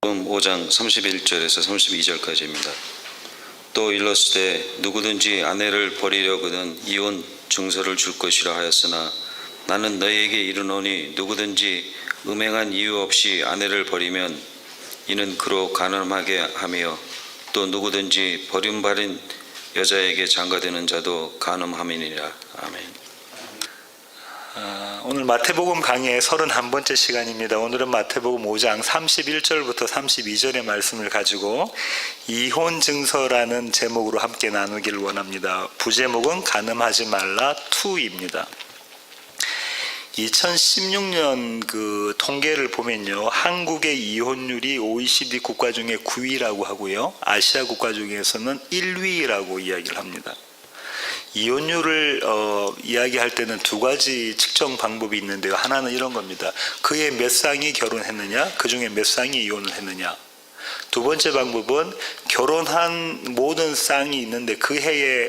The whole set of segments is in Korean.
5장 31절에서 32절까지입니다. 또 일렀으되 누구든지 아내를 버리려거든 이혼 증서를 줄 것이라 하였으나 나는 너희에게 이르노니 누구든지 음행한 이유 없이 아내를 버리면 이는 그로 간음하게 하며 또 누구든지 버림받은 여자에게 장가드는 자도 간음함이니라. 아멘. 오늘 마태복음 강의의 31번째 시간입니다. 오늘은 마태복음 5장 31절부터 32절의 말씀을 가지고 이혼 증서라는 제목으로 함께 나누기를 원합니다. 부제목은 간음하지 말라 2입니다. 2016년 그 통계를 보면요, 한국의 이혼율이 OECD 국가 중에 9위라고 하고요, 아시아 국가 중에서는 1위라고 이야기를 합니다. 이혼율을 이야기할 때는 두 가지 측정 방법이 있는데요. 하나는 이런 겁니다. 그의 몇 쌍이 결혼했느냐, 그 중에 몇 쌍이 이혼을 했느냐. 두 번째 방법은 결혼한 모든 쌍이 있는데 그 해에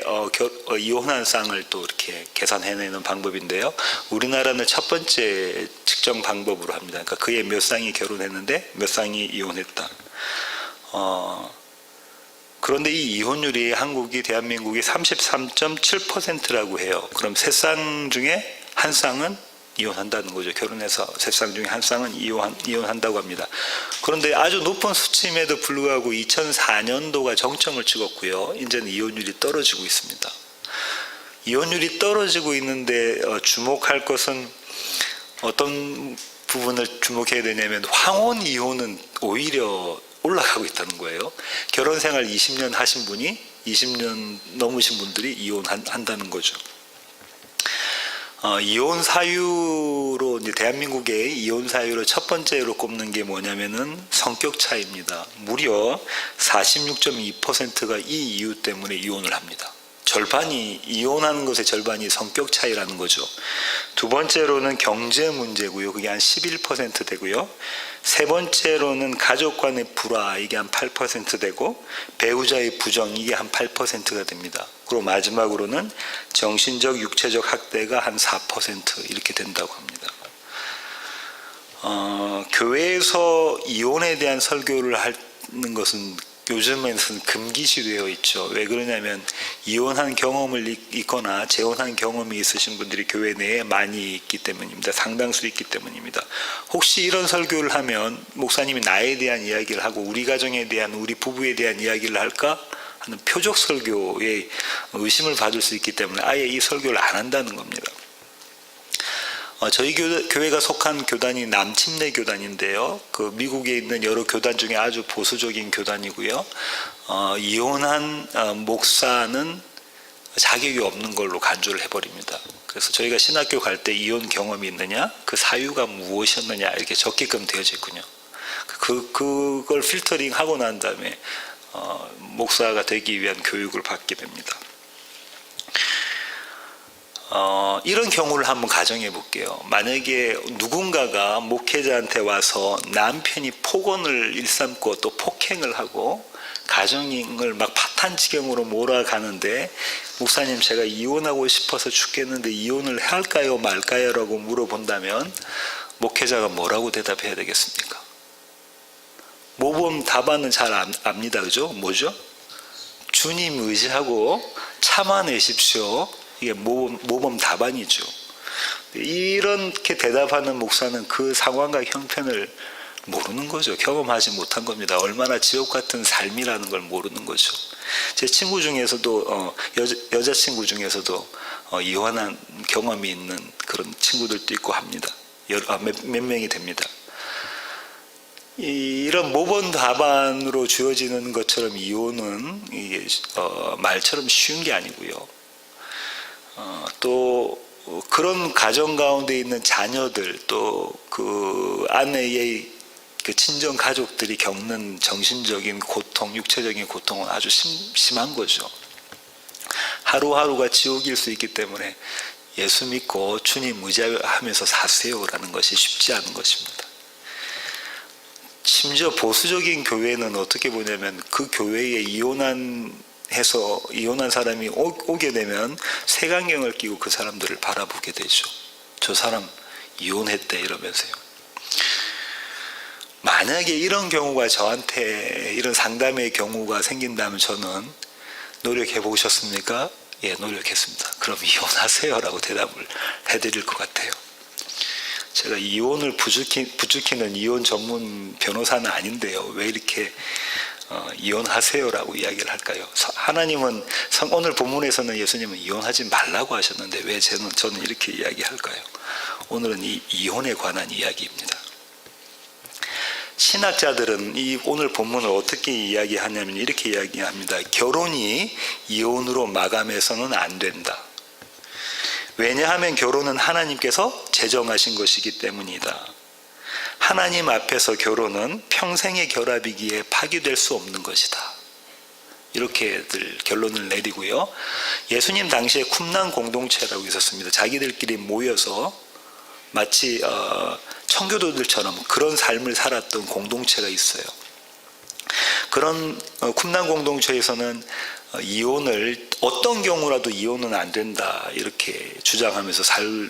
이혼한 쌍을 또 이렇게 계산해내는 방법인데요. 우리나라는 첫 번째 측정 방법으로 합니다. 그러니까 그의 몇 쌍이 결혼했는데 몇 쌍이 이혼했다. 그런데 이 이혼율이 대한민국이 33.7%라고 해요. 그럼 세 쌍 중에 한 쌍은 이혼한다는 거죠. 결혼해서 세 쌍 중에 한 쌍은 이혼한다고 합니다. 그런데 아주 높은 수치임에도 불구하고 2004년도가 정점을 찍었고요. 이제는 이혼율이 떨어지고 있습니다. 이혼율이 떨어지고 있는데 주목할 것은 어떤 부분을 주목해야 되냐면 황혼 이혼은 오히려 올라가고 있다는 거예요. 결혼생활 20년 하신 분이 20년 넘으신 분들이 이혼한다는 거죠. 이혼 사유로 이제 대한민국의 이혼 사유로 첫 번째로 꼽는 게 뭐냐면은 성격 차이입니다. 무려 46.2%가 이 이유 때문에 이혼을 합니다. 이혼하는 것의 절반이 성격 차이라는 거죠. 두 번째로는 경제 문제고요. 그게 한 11% 되고요. 세 번째로는 가족 간의 불화, 이게 한 8% 되고, 배우자의 부정, 이게 한 8%가 됩니다. 그리고 마지막으로는 정신적, 육체적 학대가 한 4% 이렇게 된다고 합니다. 교회에서 이혼에 대한 설교를 하는 것은 요즘에는 금기시되어 있죠. 왜 그러냐면 이혼한 경험을 있거나 재혼한 경험이 있으신 분들이 교회 내에 많이 있기 때문입니다. 상당수 있기 때문입니다. 혹시 이런 설교를 하면 목사님이 나에 대한 이야기를 하고 우리 가정에 대한, 우리 부부에 대한 이야기를 할까 하는 표적 설교에 의심을 받을 수 있기 때문에 아예 이 설교를 안 한다는 겁니다. 저희 교회가 속한 교단이 남침내 교단인데요. 그 미국에 있는 여러 교단 중에 아주 보수적인 교단이고요. 이혼한 목사는 자격이 없는 걸로 간주를 해버립니다. 그래서 저희가 신학교 갈 때 이혼 경험이 있느냐, 그 사유가 무엇이었느냐 이렇게 적게끔 되어져 있군요. 그걸 필터링 하고 난 다음에 목사가 되기 위한 교육을 받게 됩니다. 이런 경우를 한번 가정해 볼게요. 만약에 누군가가 목회자한테 와서 남편이 폭언을 일삼고 또 폭행을 하고 가정을 막 파탄지경으로 몰아가는데, 목사님 제가 이혼하고 싶어서 죽겠는데 이혼을 할까요 말까요 라고 물어본다면 목회자가 뭐라고 대답해야 되겠습니까? 모범 답안은 잘 압니다. 그죠? 뭐죠? 주님 의지하고 참아내십시오. 이게 모범 답안이죠. 이렇게 대답하는 목사는 그 상황과 형편을 모르는 거죠. 경험하지 못한 겁니다. 얼마나 지옥 같은 삶이라는 걸 모르는 거죠. 제 친구 중에서도 여자친구 중에서도 이혼한 경험이 있는 그런 친구들도 있고 합니다. 몇 명이 됩니다. 이런 모범 답안으로 주어지는 것처럼 이혼은 이게 말처럼 쉬운 게 아니고요. 또 그런 가정 가운데 있는 자녀들, 또 그 아내의 그 친정 가족들이 겪는 정신적인 고통, 육체적인 고통은 아주 심한 거죠. 하루하루가 지옥일 수 있기 때문에 예수 믿고 주님 의지하면서 사세요라는 것이 쉽지 않은 것입니다. 심지어 보수적인 교회는 어떻게 보냐면 그 교회에 이혼한 사람이 오게 되면 색안경을 끼고 그 사람들을 바라보게 되죠. 저 사람 이혼했대 이러면서요. 만약에 이런 경우가 저한테 이런 상담의 경우가 생긴다면 저는 노력해 보셨습니까? 예, 노력했습니다. 그럼 이혼하세요라고 대답을 해드릴 것 같아요. 제가 이혼을 부추기는 이혼 전문 변호사는 아닌데요. 왜 이렇게 이혼하세요라고 이야기를 할까요? 하나님은 오늘 본문에서는 예수님은 이혼하지 말라고 하셨는데 왜 저는 이렇게 이야기할까요? 오늘은 이 이혼에 관한 이야기입니다. 신학자들은 이 오늘 본문을 어떻게 이야기하냐면 이렇게 이야기합니다. 결혼이 이혼으로 마감해서는 안 된다. 왜냐하면 결혼은 하나님께서 제정하신 것이기 때문이다. 하나님 앞에서 결혼은 평생의 결합이기에 파기될 수 없는 것이다. 이렇게들 결론을 내리고요. 예수님 당시에 쿰난 공동체라고 있었습니다. 자기들끼리 모여서 마치 청교도들처럼 그런 삶을 살았던 공동체가 있어요. 그런 쿰난 공동체에서는 이혼을 어떤 경우라도 이혼은 안 된다 이렇게 주장하면서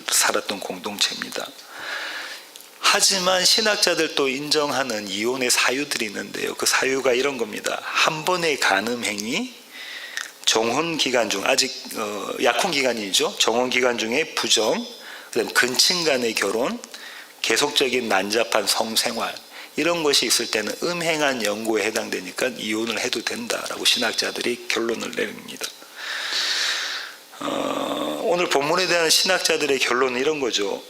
살았던 공동체입니다. 하지만 신학자들도 인정하는 이혼의 사유들이 있는데요. 그 사유가 이런 겁니다. 한 번의 간음행위, 정혼 기간 중 아직 약혼 기간이죠. 정혼 기간 중에 부정, 그다음 근친 간의 결혼, 계속적인 난잡한 성생활 이런 것이 있을 때는 음행한 연고에 해당되니까 이혼을 해도 된다라고 신학자들이 결론을 내립니다. 오늘 본문에 대한 신학자들의 결론은 이런 거죠.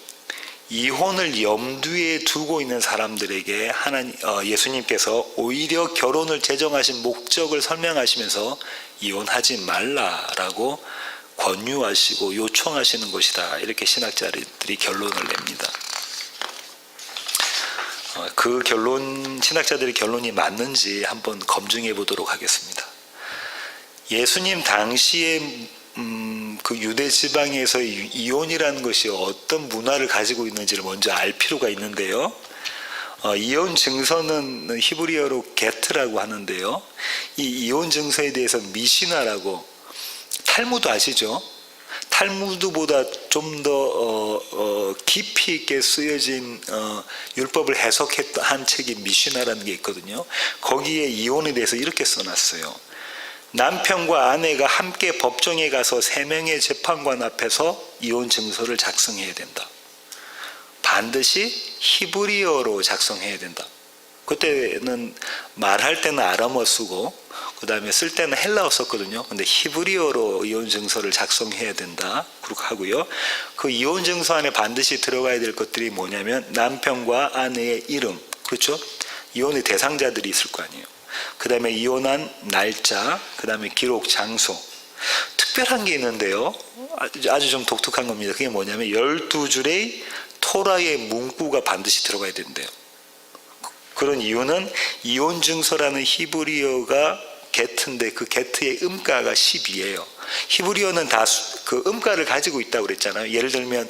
이혼을 염두에 두고 있는 사람들에게 예수님께서 오히려 결혼을 제정하신 목적을 설명하시면서 이혼하지 말라라고 권유하시고 요청하시는 것이다. 이렇게 신학자들이 결론을 냅니다. 그 신학자들의 결론이 맞는지 한번 검증해 보도록 하겠습니다. 예수님 당시에 그 유대 지방에서 이혼이라는 것이 어떤 문화를 가지고 있는지를 먼저 알 필요가 있는데요. 이혼 증서는 히브리어로 게트라고 하는데요. 이 이혼 증서에 대해서 미시나라고 탈무드 아시죠? 탈무드보다 좀 더 깊이 있게 쓰여진 율법을 해석한 책이 미시나라는 게 있거든요. 거기에 이혼에 대해서 이렇게 써놨어요. 남편과 아내가 함께 법정에 가서 3명의 재판관 앞에서 이혼 증서를 작성해야 된다. 반드시 히브리어로 작성해야 된다. 그때는 말할 때는 아람어 쓰고 그 다음에 쓸 때는 헬라어 썼거든요. 근데 히브리어로 이혼 증서를 작성해야 된다. 그렇게 하고요. 그 이혼 증서 안에 반드시 들어가야 될 것들이 뭐냐면 남편과 아내의 이름, 그렇죠? 이혼의 대상자들이 있을 거 아니에요. 그 다음에 이혼한 날짜, 그 다음에 기록 장소. 특별한 게 있는데요. 아주 좀 독특한 겁니다. 그게 뭐냐면 12줄의 토라의 문구가 반드시 들어가야 된대요. 그런 이유는 이혼 증서라는 히브리어가 게트인데 그 게트의 음가가 12예요. 히브리어는 다 그 음가를 가지고 있다고 그랬잖아요. 예를 들면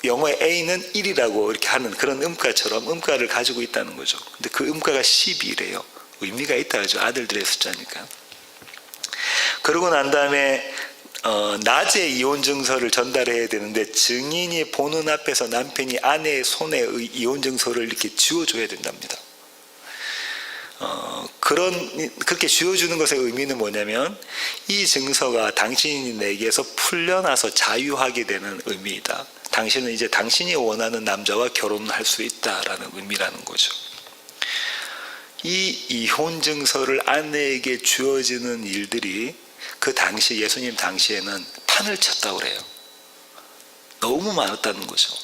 영어의 A는 1이라고 이렇게 하는 그런 음가처럼 음가를 가지고 있다는 거죠. 근데 그 음가가 12래요. 의미가 있다 하죠. 아들들의 숫자니까. 그러고 난 다음에 낮에 이혼 증서를 전달해야 되는데 증인이 보는 앞에서 남편이 아내의 손에 이혼 증서를 이렇게 쥐어줘야 된답니다. 그렇게 쥐어주는 것의 의미는 뭐냐면 이 증서가 당신이 내게서 풀려나서 자유하게 되는 의미이다. 당신은 이제 당신이 원하는 남자와 결혼할 수 있다라는 의미라는 거죠. 이 이혼 증서를 아내에게 주어지는 일들이 그 당시 예수님 당시에는 판을 쳤다고 그래요. 너무 많았다는 거죠.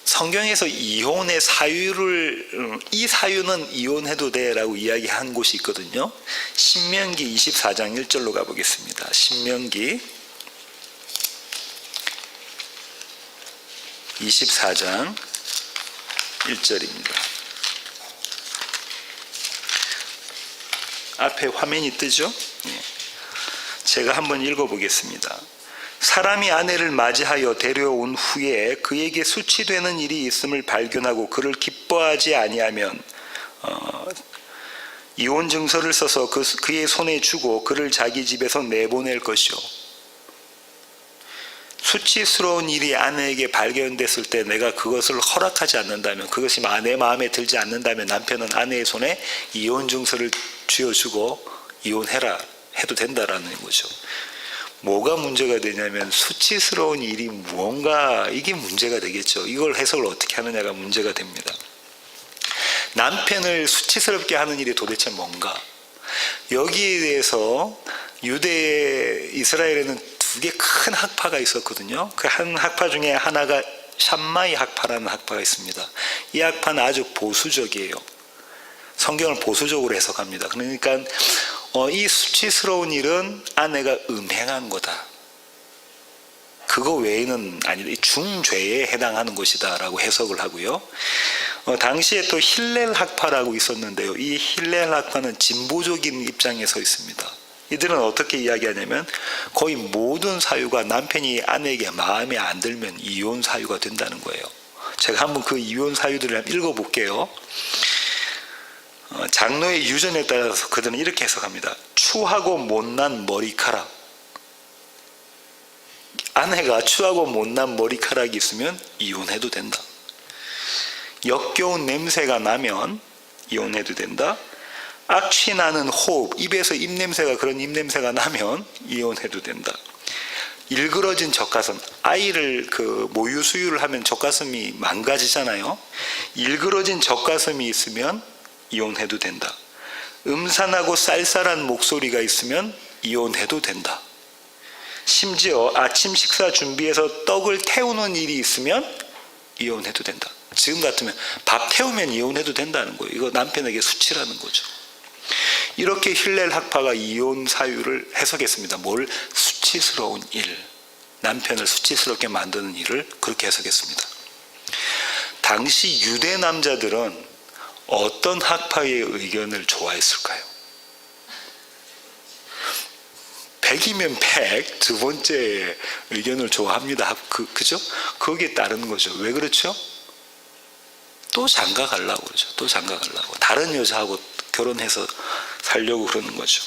성경에서 이혼의 사유를 이 사유는 이혼해도 돼라고 이야기한 곳이 있거든요. 신명기 24장 1절로 가보겠습니다. 신명기 24장 1절입니다. 앞에 화면이 뜨죠? 제가 한번 읽어보겠습니다. 사람이 아내를 맞이하여 데려온 후에 그에게 수치되는 일이 있음을 발견하고 그를 기뻐하지 아니하면 이혼 증서를 써서 그의 손에 주고 그를 자기 집에서 내보낼 것이요. 수치스러운 일이 아내에게 발견됐을 때 내가 그것을 허락하지 않는다면, 그것이 내 마음에 들지 않는다면 남편은 아내의 손에 이혼 증서를 쥐어주고 이혼해라 해도 된다라는 거죠. 뭐가 문제가 되냐면 수치스러운 일이 무언가, 이게 문제가 되겠죠. 이걸 해석을 어떻게 하느냐가 문제가 됩니다. 남편을 수치스럽게 하는 일이 도대체 뭔가? 여기에 대해서 이스라엘에는 두 개 큰 학파가 있었거든요. 그 한 학파 중에 하나가 샴마이 학파라는 학파가 있습니다. 이 학파는 아주 보수적이에요. 성경을 보수적으로 해석합니다. 그러니까 이 수치스러운 일은 아내가 음행한 거다. 그거 외에는 아니다. 중죄에 해당하는 것이다라고 해석을 하고요. 당시에 또 힐렐 학파라고 있었는데요. 이 힐렐 학파는 진보적인 입장에 서 있습니다. 이들은 어떻게 이야기하냐면 거의 모든 사유가 남편이 아내에게 마음에 안 들면 이혼 사유가 된다는 거예요. 제가 한번 그 이혼 사유들을 한번 읽어볼게요. 장로의 유전에 따라서 그들은 이렇게 해석합니다. 추하고 못난 머리카락. 아내가 추하고 못난 머리카락이 있으면 이혼해도 된다. 역겨운 냄새가 나면 이혼해도 된다. 악취 나는 호흡, 입에서 입냄새가, 그런 입냄새가 나면 이혼해도 된다. 일그러진 젖가슴, 아이를 모유 수유를 하면 젖가슴이 망가지잖아요. 일그러진 젖가슴이 있으면 이혼해도 된다. 음산하고 쌀쌀한 목소리가 있으면 이혼해도 된다. 심지어 아침 식사 준비해서 떡을 태우는 일이 있으면 이혼해도 된다. 지금 같으면 밥 태우면 이혼해도 된다는 거예요. 이거 남편에게 수치라는 거죠. 이렇게 힐렐 학파가 이혼 사유를 해석했습니다. 뭘? 수치스러운 일, 남편을 수치스럽게 만드는 일을 그렇게 해석했습니다. 당시 유대 남자들은 어떤 학파의 의견을 좋아했을까요? 100이면 100, 두 번째 의견을 좋아합니다. 그죠? 거기에 따르는 거죠. 왜 그렇죠? 또 장가 가려고 그러죠. 또 장가 가려고. 다른 여자하고 결혼해서 살려고 그러는 거죠.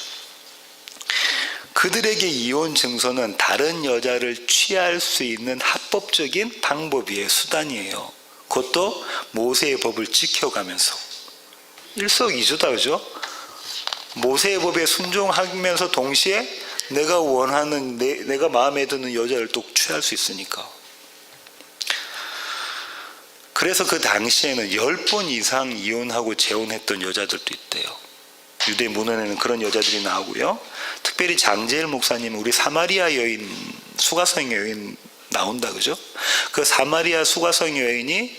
그들에게 이혼 증서는 다른 여자를 취할 수 있는 합법적인 방법이에요. 수단이에요. 그것도 모세의 법을 지켜가면서. 일석이조다, 그죠? 모세의 법에 순종하면서 동시에 내가 원하는, 내가 마음에 드는 여자를 또 취할 수 있으니까. 그래서 그 당시에는 10번 이상 이혼하고 재혼했던 여자들도 있대요. 유대 문헌에는 그런 여자들이 나오고요. 특별히 장제일 목사님, 우리 사마리아 여인, 수가성 여인 나온다, 그죠? 그 사마리아 수가성 여인이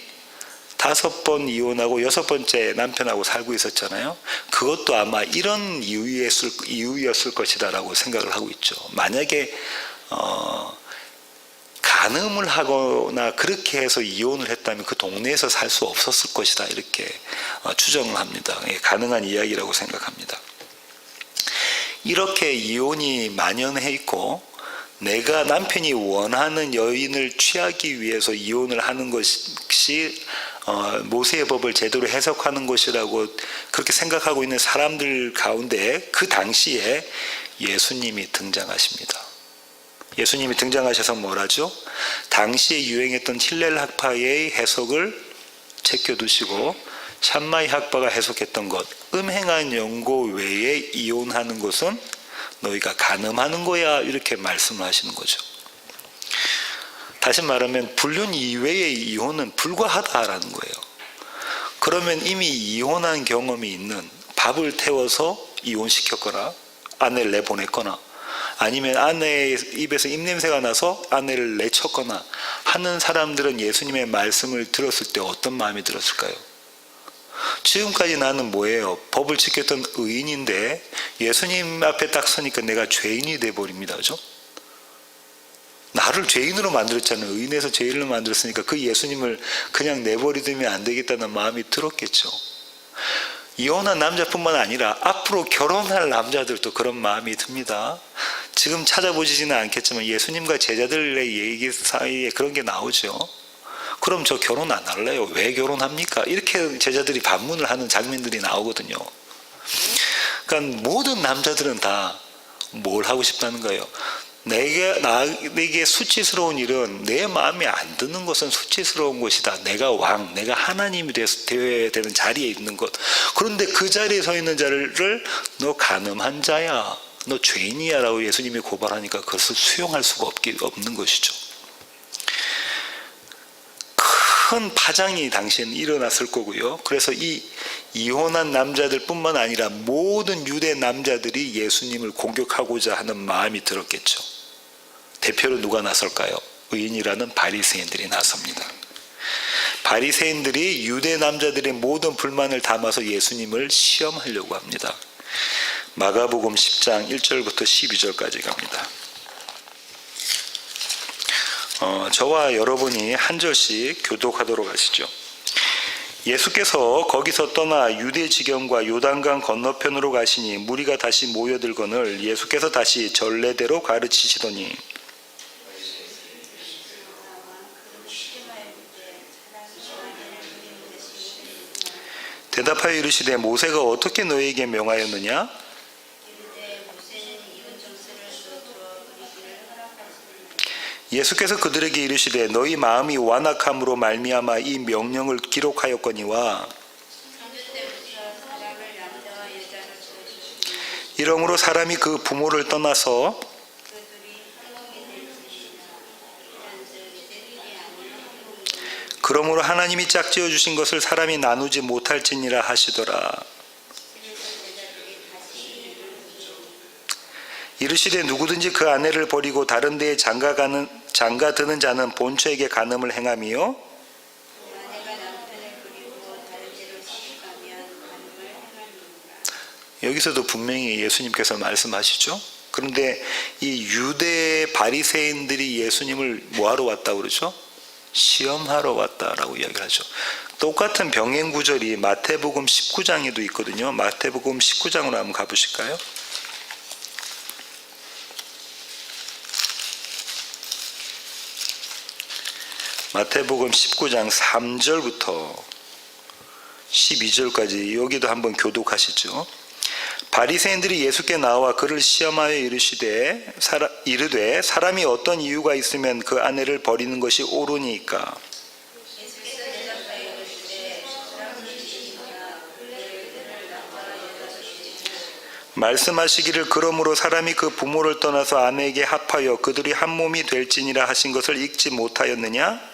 5번 이혼하고 6번째 남편하고 살고 있었잖아요. 그것도 아마 이런 이유였을 것이다라고 생각을 하고 있죠. 만약에 간음을 하거나 그렇게 해서 이혼을 했다면 그 동네에서 살 수 없었을 것이다, 이렇게 추정을 합니다. 가능한 이야기라고 생각합니다. 이렇게 이혼이 만연해 있고 내가 남편이 원하는 여인을 취하기 위해서 이혼을 하는 것이 모세의 법을 제대로 해석하는 것이라고 그렇게 생각하고 있는 사람들 가운데 그 당시에 예수님이 등장하십니다. 예수님이 등장하셔서 뭐라죠? 당시에 유행했던 힐렐 학파의 해석을 제껴두시고 샴마이 학파가 해석했던 것, 음행한 연고 외에 이혼하는 것은 너희가 간음하는 거야, 이렇게 말씀을 하시는 거죠. 다시 말하면 불륜 이외의 이혼은 불과하다라는 거예요. 그러면 이미 이혼한 경험이 있는, 밥을 태워서 이혼시켰거나 아내를 내보냈거나 아니면 아내의 입에서 입냄새가 나서 아내를 내쳤거나 하는 사람들은 예수님의 말씀을 들었을 때 어떤 마음이 들었을까요? 지금까지 나는 뭐예요? 법을 지켰던 의인인데 예수님 앞에 딱 서니까 내가 죄인이 돼버립니다. 그죠? 나를 죄인으로 만들었잖아요. 의인에서 죄인으로 만들었으니까 그 예수님을 그냥 내버리두면 안 되겠다는 마음이 들었겠죠. 이혼한 남자뿐만 아니라 앞으로 결혼할 남자들도 그런 마음이 듭니다. 지금 찾아보시지는 않겠지만 예수님과 제자들의 얘기 사이에 그런 게 나오죠. 그럼 저 결혼 안 할래요. 왜 결혼합니까? 이렇게 제자들이 반문을 하는 장면들이 나오거든요. 그러니까 모든 남자들은 다 뭘 하고 싶다는 거예요? 내게 수치스러운 일은 내 마음에 안 드는 것은 수치스러운 것이다. 내가 왕, 내가 하나님이 되어야 되는 자리에 있는 것. 그런데 그 자리에 서 있는 자를 너 간음한 자야, 너 죄인이야 라고 예수님이 고발하니까 그것을 수용할 수가 없는 것이죠. 큰 파장이 당시에는 일어났을 거고요. 그래서 이 이혼한 남자들 뿐만 아니라 모든 유대 남자들이 예수님을 공격하고자 하는 마음이 들었겠죠. 대표로 누가 나설까요? 의인이라는 바리새인들이 나섭니다. 바리새인들이 유대 남자들의 모든 불만을 담아서 예수님을 시험하려고 합니다. 마가복음 10장 1절부터 12절까지 갑니다. 저와 여러분이 한 절씩 교독하도록 하시죠. 예수께서 거기서 떠나 유대 지경과 요단강 건너편으로 가시니 무리가 다시 모여들거늘 예수께서 다시 전례대로 가르치시더니 대답하여 이르시되 모세가 어떻게 너희에게 명하였느냐? 예수께서 그들에게 이르시되 너희 마음이 완악함으로 말미암아 이 명령을 기록하였거니와 이러므로 사람이 그 부모를 떠나서 그러므로 하나님이 짝지어 주신 것을 사람이 나누지 못할지니라 하시더라. 이르시되 누구든지 그 아내를 버리고 다른 데에 장가드는 자는 본처에게 간음을 행함이요 여기서도 분명히 예수님께서 말씀하시죠. 그런데 이 유대 바리새인들이 예수님을 뭐하러 왔다고 그러죠? 시험하러 왔다라고 이야기를 하죠. 똑같은 병행 구절이 마태복음 19장에도 있거든요. 마태복음 19장으로 한번 가보실까요? 마태복음 19장 3절부터 12절까지 여기도 한번 교독하시죠. 바리새인들이 예수께 나와 그를 시험하여 이르되 사람이 어떤 이유가 있으면 그 아내를 버리는 것이 옳으니까? 말씀하시기를 그러므로 사람이 그 부모를 떠나서 아내에게 합하여 그들이 한 몸이 될지니라 하신 것을 읽지 못하였느냐?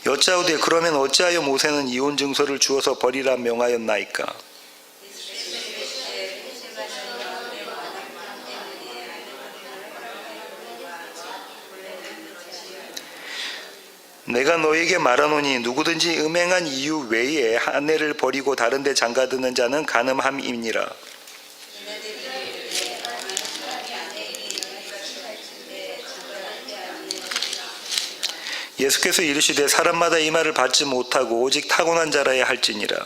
여짜오되 그러면 어찌하여 모세는 이혼 증서를 주어서 버리라 명하였나이까? 내가 너에게 말하노니 누구든지 음행한 이유 외에 아내를 버리고 다른 데 장가드는 자는 간음함이니라. 예수께서 이르시되 사람마다 이 말을 받지 못하고 오직 타고난 자라야 할지니라.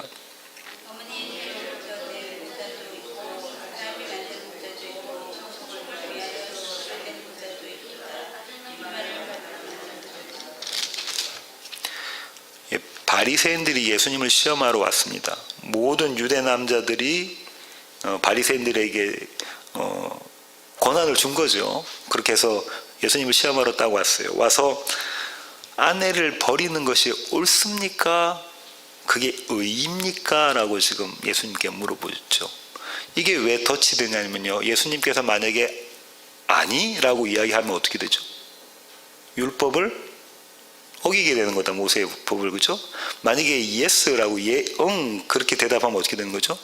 바리새인들이 예수님을 시험하러 왔습니다. 모든 유대 남자들이 바리새인들에게 권한을 준 거죠. 그렇게 해서 예수님을 시험하러 딱 왔어요. 와서 아내를 버리는 것이 옳습니까? 그게 의입니까? 라고 지금 예수님께 물어보셨죠. 이게 왜 덫이 되냐면요. 예수님께서 만약에 아니라고 이야기하면 어떻게 되죠? 율법을 어기게 되는 거다. 모세의 법을. 그죠? 만약에 예스라고 그렇게 대답하면 어떻게 되는 거죠?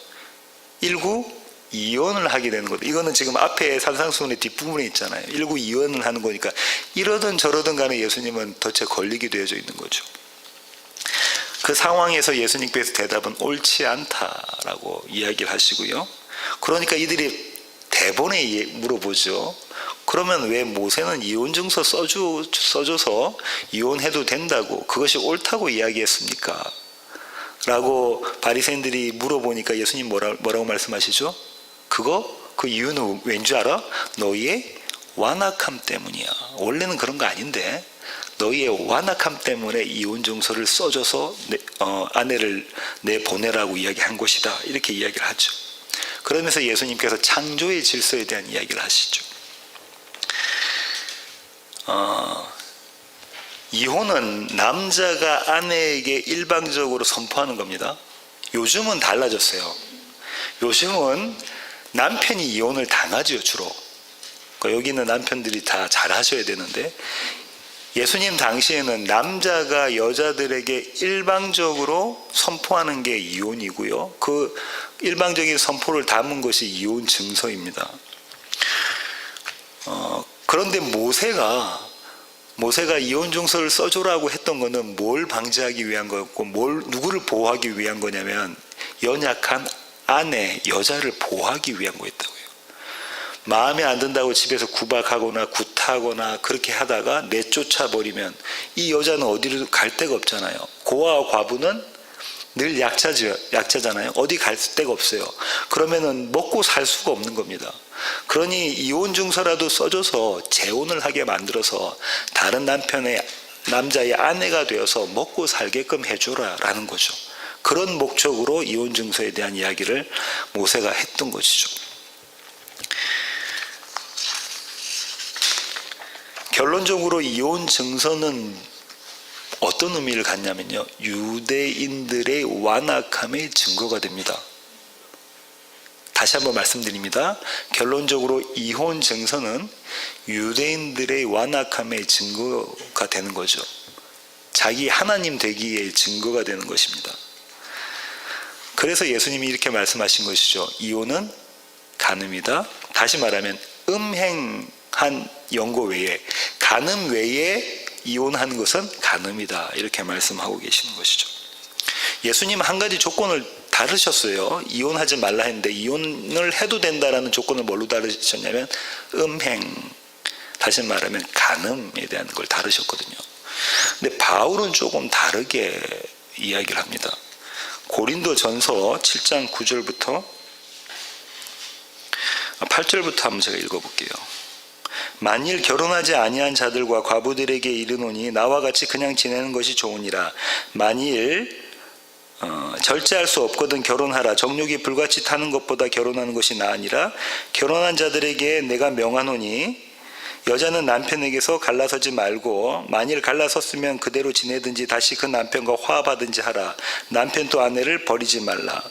일구 이혼을 하게 되는 거다. 이거는 지금 앞에 산상수훈의 뒷부분에 있잖아요. 일구 이혼을 하는 거니까 이러든 저러든 간에 예수님은 덫에 걸리게 되어져 있는 거죠. 그 상황에서 예수님께서 대답은 옳지 않다라고 이야기를 하시고요. 그러니까 이들이 대본에 물어보죠. 그러면 왜 모세는 이혼증서 써줘서 이혼해도 된다고, 그것이 옳다고 이야기했습니까? 라고 바리새인들이 물어보니까 예수님 뭐라고 말씀하시죠? 그 이유는 왠 줄 알아? 너희의 완악함 때문이야. 원래는 그런 거 아닌데 너희의 완악함 때문에 이혼 증서를 써줘서 아내를 내보내라고 이야기한 것이다. 이렇게 이야기를 하죠. 그러면서 예수님께서 창조의 질서에 대한 이야기를 하시죠. 이혼은 남자가 아내에게 일방적으로 선포하는 겁니다. 요즘은 달라졌어요. 요즘은 남편이 이혼을 당하죠, 주로. 그러니까 여기 있는 남편들이 다 잘하셔야 되는데, 예수님 당시에는 남자가 여자들에게 일방적으로 선포하는 게 이혼이고요. 그 일방적인 선포를 담은 것이 이혼 증서입니다. 그런데 모세가 이혼 증서를 써줘라고 했던 것은 뭘 방지하기 위한 거였고, 누구를 보호하기 위한 거냐면 연약한 아내, 여자를 보호하기 위한 거였다고요. 마음에 안 든다고 집에서 구박하거나 구타하거나 그렇게 하다가 내쫓아 버리면 이 여자는 어디로 갈 데가 없잖아요. 고아와 과부는 늘 약자잖아요. 어디 갈 데가 없어요. 그러면은 먹고 살 수가 없는 겁니다. 그러니 이혼 증서라도 써줘서 재혼을 하게 만들어서 다른 남자의 아내가 되어서 먹고 살게끔 해줘라라는 거죠. 그런 목적으로 이혼 증서에 대한 이야기를 모세가 했던 것이죠. 결론적으로 이혼 증서는 어떤 의미를 갖냐면요, 유대인들의 완악함의 증거가 됩니다. 다시 한번 말씀드립니다. 결론적으로 이혼 증서는 유대인들의 완악함의 증거가 되는 거죠. 자기 하나님 되기의 증거가 되는 것입니다. 그래서 예수님이 이렇게 말씀하신 것이죠. 이혼은 간음이다. 다시 말하면 음행한 연고 외에, 간음 외에 이혼하는 것은 간음이다. 이렇게 말씀하고 계시는 것이죠. 예수님은 한 가지 조건을 다르셨어요. 이혼하지 말라 했는데 이혼을 해도 된다라는 조건을 뭘로 다르셨냐면 음행, 다시 말하면 간음에 대한 걸 다루셨거든요. 근데 바울은 조금 다르게 이야기를 합니다. 고린도전서 7장 9절부터 8절부터 한번 제가 읽어볼게요. 만일 결혼하지 아니한 자들과 과부들에게 이르노니 나와 같이 그냥 지내는 것이 좋으니라. 만일 절제할 수 없거든 결혼하라. 정욕이 불같이 타는 것보다 결혼하는 것이 나으니라. 결혼한 자들에게 내가 명하노니 여자는 남편에게서 갈라서지 말고 만일 갈라섰으면 그대로 지내든지 다시 그 남편과 화합하든지 하라. 남편 또 아내를 버리지 말라.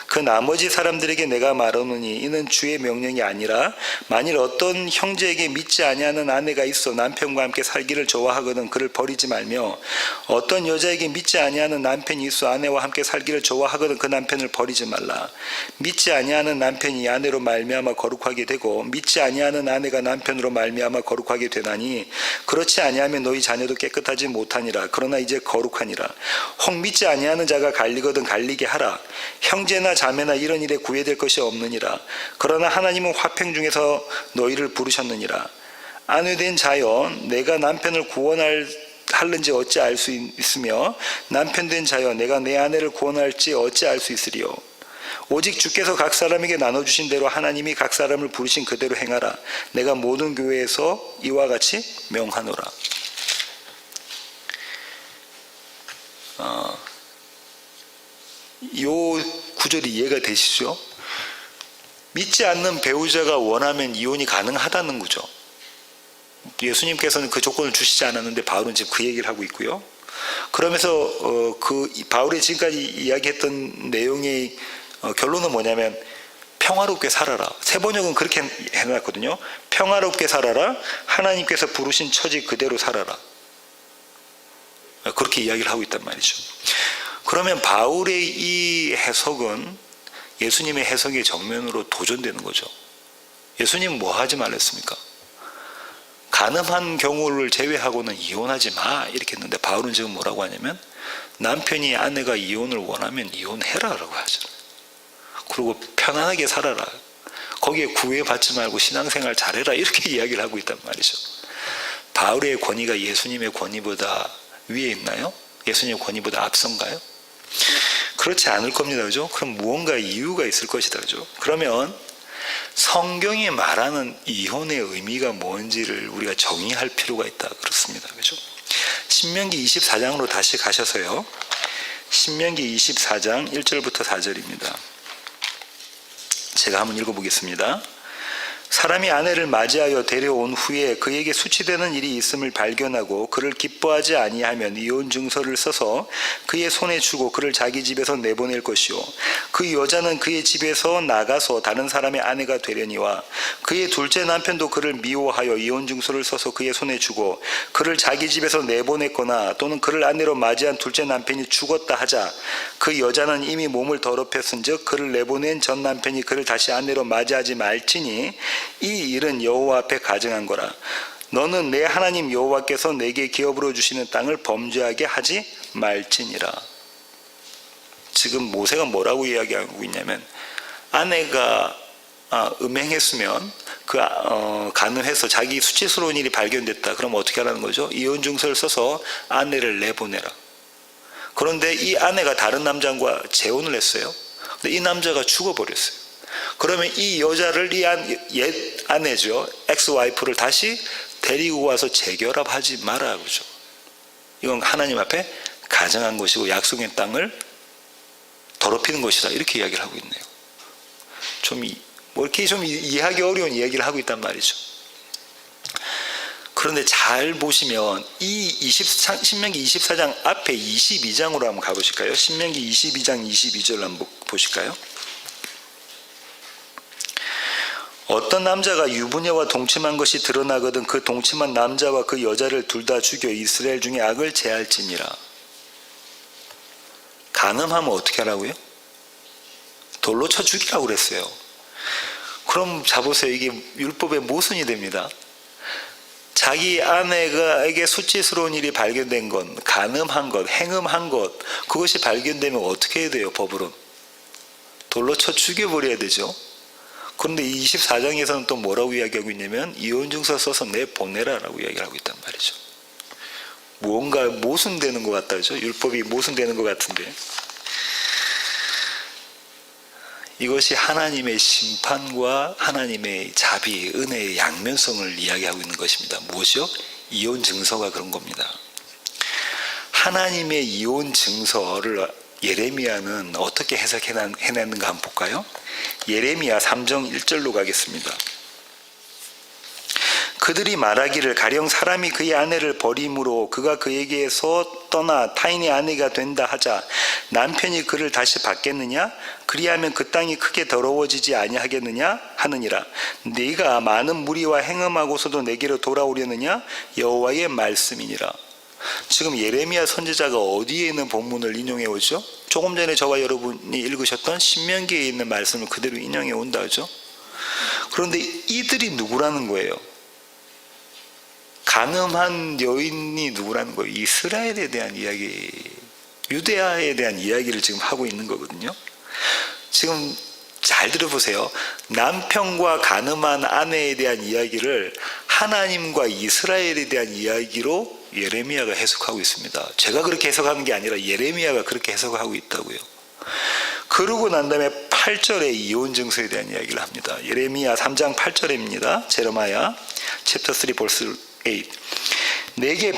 그 나머지 사람들에게 내가 말하노니 이는 주의 명령이 아니라 만일 어떤 형제에게 믿지 아니하는 아내가 있어 남편과 함께 살기를 좋아하거든 그를 버리지 말며 어떤 여자에게 믿지 아니하는 남편이 있어 아내와 함께 살기를 좋아하거든 그 남편을 버리지 말라. 믿지 아니하는 남편이 아내로 말미암아 거룩하게 되고 믿지 아니하는 아내가 남편으로 말미암아 거룩하게 되나니 그렇지 아니하면 너희 자녀도 깨끗하지 못하니라. 그러나 이제 거룩하니라. 혹 믿지 아니하는 자가 갈리거든 갈리게 하라. 형제나 자매나 이런 일에 구애될 것이 없느니라. 그러나 하나님은 화평 중에서 너희를 부르셨느니라. 아내된 자여 내가 남편을 구원할는지 어찌 알 수 있으며 남편된 자여 내가 내 아내를 구원할지 어찌 알 수 있으리요. 오직 주께서 각 사람에게 나눠주신 대로 하나님이 각 사람을 부르신 그대로 행하라. 내가 모든 교회에서 이와 같이 명하노라. 요 구절이 이해가 되시죠? 믿지 않는 배우자가 원하면 이혼이 가능하다는 거죠. 예수님께서는 그 조건을 주시지 않았는데 바울은 지금 그 얘기를 하고 있고요. 그러면서 그 바울이 지금까지 이야기했던 내용의 결론은 뭐냐면 평화롭게 살아라. 세번역은 그렇게 해놨거든요. 평화롭게 살아라. 하나님께서 부르신 처지 그대로 살아라. 그렇게 이야기를 하고 있단 말이죠. 그러면 바울의 이 해석은 예수님의 해석의 정면으로 도전되는 거죠. 예수님은 뭐 하지 말랬습니까? 가늠한 경우를 제외하고는 이혼하지 마 이렇게 했는데 바울은 지금 뭐라고 하냐면 남편이 아내가 이혼을 원하면 이혼해라라고 하잖아요. 그리고 편안하게 살아라. 거기에 구애받지 말고 신앙생활 잘해라 이렇게 이야기를 하고 있단 말이죠. 바울의 권위가 예수님의 권위보다 위에 있나요? 예수님의 권위보다 앞선가요? 그렇지 않을 겁니다. 그죠? 그럼 무언가 이유가 있을 것이다. 그죠? 그러면 성경이 말하는 이혼의 의미가 뭔지를 우리가 정의할 필요가 있다 그렇습니다. 그렇죠? 신명기 24장으로 다시 가셔서요. 신명기 24장 1절부터 4절입니다. 제가 한번 읽어보겠습니다. 사람이 아내를 맞이하여 데려온 후에 그에게 수치되는 일이 있음을 발견하고 그를 기뻐하지 아니하면 이혼 증서를 써서 그의 손에 주고 그를 자기 집에서 내보낼 것이요 그 여자는 그의 집에서 나가서 다른 사람의 아내가 되려니와 그의 둘째 남편도 그를 미워하여 이혼 증서를 써서 그의 손에 주고 그를 자기 집에서 내보냈거나 또는 그를 아내로 맞이한 둘째 남편이 죽었다 하자 그 여자는 이미 몸을 더럽혔은즉 그를 내보낸 전 남편이 그를 다시 아내로 맞이하지 말지니 이 일은 여호와 앞에 가증한 거라. 너는 내 하나님 여호와께서 내게 기업으로 주시는 땅을 범죄하게 하지 말지니라. 지금 모세가 뭐라고 이야기하고 있냐면 아내가 음행했으면 간음해서 자기 수치스러운 일이 발견됐다. 그럼 어떻게 하라는 거죠? 이혼 증서를 써서 아내를 내보내라. 그런데 이 아내가 다른 남자와 재혼을 했어요. 근데 이 남자가 죽어버렸어요. 그러면 이 여자를 옛 아내죠. 엑스와이프를 다시 데리고 와서 재결합하지 마라. 그죠? 이건 하나님 앞에 가정한 것이고 약속의 땅을 더럽히는 것이다. 이렇게 이야기를 하고 있네요. 이렇게 좀 이해하기 어려운 이야기를 하고 있단 말이죠. 그런데 잘 보시면 신명기 24장 앞에 22장으로 한번 가보실까요? 신명기 22장 22절 한번 보실까요? 어떤 남자가 유부녀와 동침한 것이 드러나거든 그 동침한 남자와 그 여자를 둘 다 죽여 이스라엘 중에 악을 제할지니라. 간음하면 어떻게 하라고요? 돌로 쳐 죽이라고 그랬어요. 그럼 자보세요. 이게 율법의 모순이 됩니다. 자기 아내에게 수치스러운 일이 발견된 것, 간음한 것, 행음한 것, 그것이 발견되면 어떻게 해야 돼요? 법으로 돌로 쳐 죽여버려야 되죠. 그런데 24장에서는 또 뭐라고 이야기하고 있냐면 이혼증서 써서 내보내라라고 이야기를 하고 있단 말이죠. 무언가 모순되는 것 같다. 그죠? 율법이 모순되는 것 같은데 이것이 하나님의 심판과 하나님의 자비, 은혜의 양면성을 이야기하고 있는 것입니다. 무엇이요? 이혼증서가 그런 겁니다. 하나님의 이혼증서를 예레미야는 어떻게 해석해냈는가 한번 볼까요? 예레미야 3장 1절로 가겠습니다. 그들이 말하기를 가령 사람이 그의 아내를 버림으로 그가 그에게서 떠나 타인의 아내가 된다 하자 남편이 그를 다시 받겠느냐? 그리하면 그 땅이 크게 더러워지지 아니하겠느냐? 하느니라. 네가 많은 무리와 행음하고서도 내게로 돌아오려느냐? 여호와의 말씀이니라. 지금 예레미야 선지자가 어디에 있는 본문을 인용해 오죠? 조금 전에 저와 여러분이 읽으셨던 신명기에 있는 말씀을 그대로 인용해 온다 하죠. 그런데 이들이 누구라는 거예요? 간음한 여인이 누구라는 거예요? 이스라엘에 대한 이야기, 유대아에 대한 이야기를 지금 하고 있는 거거든요. 지금 잘 들어보세요. 남편과 간음한 아내에 대한 이야기를 하나님과 이스라엘에 대한 이야기로 예레미야가 해석하고 있습니다. 제가 그렇게 해석하는 게 아니라 예레미야가 그렇게 해석하고 있다고요. 그러고 난 다음에 8절에 이혼증서에 대한 이야기를 합니다. 예레미야 3장 8절입니다. 제레마야 챕터 3 verse 8. 내게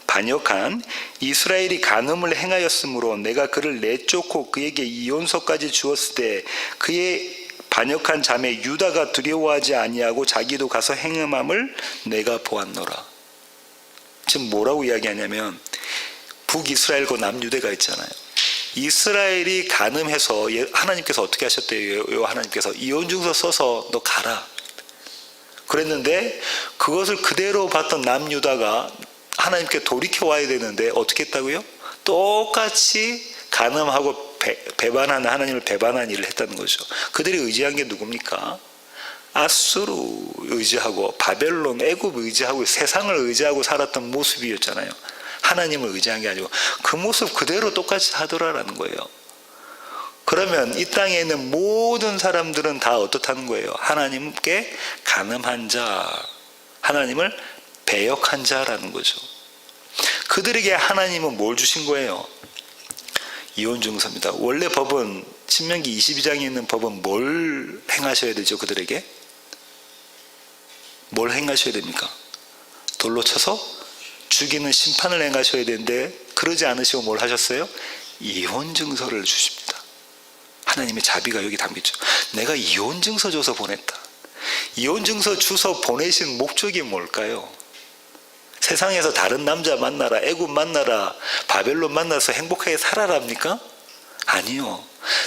반역한 이스라엘이 간음을 행하였으므로 내가 그를 내쫓고 그에게 이혼서까지 주었을 때 그의 반역한 자매 유다가 두려워하지 아니하고 자기도 가서 행음함을 내가 보았노라. 지금 뭐라고 이야기하냐면 북이스라엘과 남유대가 있잖아요. 이스라엘이 간음해서 하나님께서 어떻게 하셨대요? 하나님께서 이혼증서 써서 너 가라 그랬는데 그것을 그대로 봤던 남유다가 하나님께 돌이켜 와야 되는데 어떻게 했다고요? 똑같이 간음하고 배반하는 하나님을 배반한 일을 했다는 거죠. 그들이 의지한 게 누굽니까? 아수르 의지하고 바벨론, 애굽 의지하고 세상을 의지하고 살았던 모습이었잖아요. 하나님을 의지한 게 아니고 그 모습 그대로 똑같이 하더라라는 거예요. 그러면 이 땅에 있는 모든 사람들은 다 어떻다는 거예요? 하나님께 간음한 자, 하나님을 배역한 자라는 거죠. 그들에게 하나님은 뭘 주신 거예요? 이혼증서입니다. 원래 법은 신명기 22장에 있는 법은 뭘 행하셔야 되죠? 그들에게 뭘 행하셔야 됩니까? 돌로 쳐서 죽이는 심판을 행하셔야 되는데 그러지 않으시고 뭘 하셨어요? 이혼 증서를 주십니다. 하나님의 자비가 여기 담겼죠. 내가 이혼 증서 줘서 보냈다. 이혼 증서 주서 보내신 목적이 뭘까요? 세상에서 다른 남자 만나라, 애굽 만나라, 바벨론 만나서 행복하게 살아랍니까? 아니요.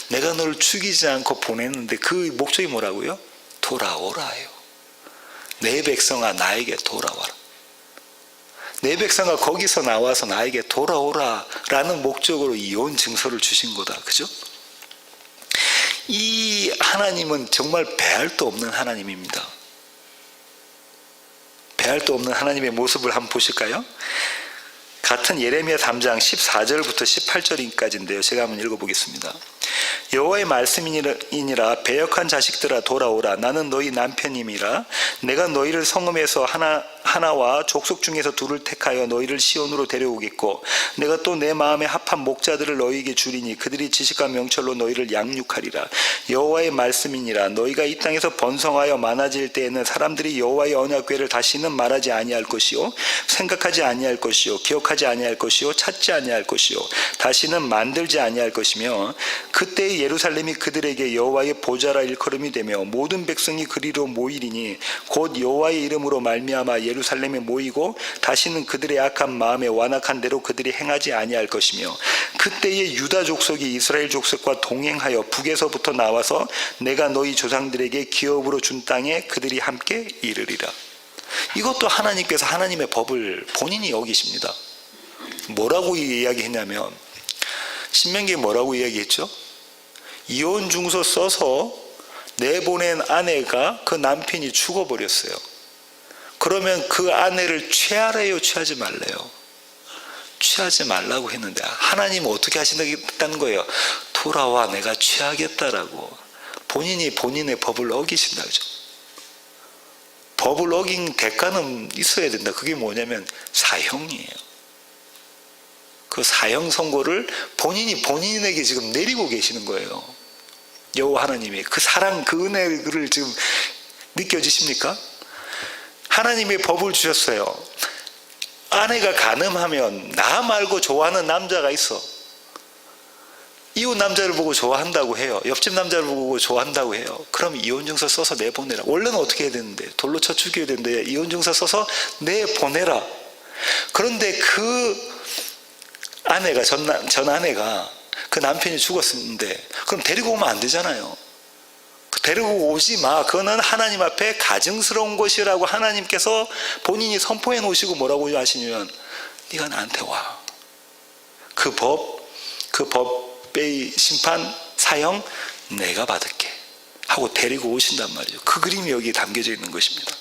내가 너를 죽이지 않고 보냈는데 그 목적이 뭐라고요? 돌아오라요. 내 백성아 나에게 돌아와라. 내 백성아 거기서 나와서 나에게 돌아오라 라는 목적으로 이혼 증서를 주신 거다. 그죠? 이 하나님은 정말 배알도 없는 하나님입니다. 배알도 없는 하나님의 모습을 한번 보실까요? 같은 예레미야 3장 14절부터 18절까지인데요. 제가 한번 읽어보겠습니다. 여호와의 말씀이니라 배역한 자식들아 돌아오라. 나는 너희 남편임이라. 내가 너희를 성읍에서 하나와 족속 중에서 둘을 택하여 너희를 시온으로 데려오겠고 내가 또 내 마음에 합한 목자들을 너희에게 주리니 그들이 지식과 명철로 너희를 양육하리라. 여호와의 말씀이니라. 너희가 이 땅에서 번성하여 많아질 때에는 사람들이 여호와의 언약궤를 다시는 말하지 아니할 것이요 생각하지 아니할 것이요 기억하지 아니할 것이요 찾지 아니할 것이요 다시는 만들지 아니할 것이며 그때 예루살렘이 그들에게 여호와의 보좌라 일컬음이 되며 모든 백성이 그리로 모이리니 곧 여호와의 이름으로 말미암아 예루살렘에 모이고 다시는 그들의 악한 마음에 완악한 대로 그들이 행하지 아니할 것이며 그때의 유다 족속이 이스라엘 족속과 동행하여 북에서부터 나와서 내가 너희 조상들에게 기업으로 준 땅에 그들이 함께 이르리라. 이것도 하나님께서 하나님의 법을 본인이 어기십니다. 뭐라고 이야기했냐면 신명기에 뭐라고 이야기했죠? 이혼 증서 써서 내보낸 아내가 그 남편이 죽어버렸어요. 그러면 그 아내를 취하래요? 취하지 말래요? 취하지 말라고 했는데 하나님은 어떻게 하신다는 거예요? 돌아와 내가 취하겠다라고. 본인이 본인의 법을 어기신다. 그죠? 법을 어긴 대가는 있어야 된다. 그게 뭐냐면 사형이에요. 그 사형 선고를 본인이 본인에게 지금 내리고 계시는 거예요. 여호와 하나님이 그 사랑 그 은혜를 지금 느껴지십니까? 하나님의 법을 주셨어요. 아내가 간음하면 나 말고 좋아하는 남자가 있어. 이웃 남자를 보고 좋아한다고 해요. 옆집 남자를 보고 좋아한다고 해요. 그럼 이혼증서 써서 내보내라. 원래는 어떻게 해야 되는데? 돌로 쳐 죽여야 되는데 이혼증서 써서 내보내라. 그런데 그 아내가 전 아내가 그 남편이 죽었는데 그럼 데리고 오면 안 되잖아요. 데리고 오지 마. 그거는 하나님 앞에 가증스러운 것이라고 하나님께서 본인이 선포해 놓으시고 뭐라고 하시냐면 네가 나한테 와. 그 법의 심판 사형 내가 받을게 하고 데리고 오신단 말이죠. 그 그림이 여기 담겨져 있는 것입니다.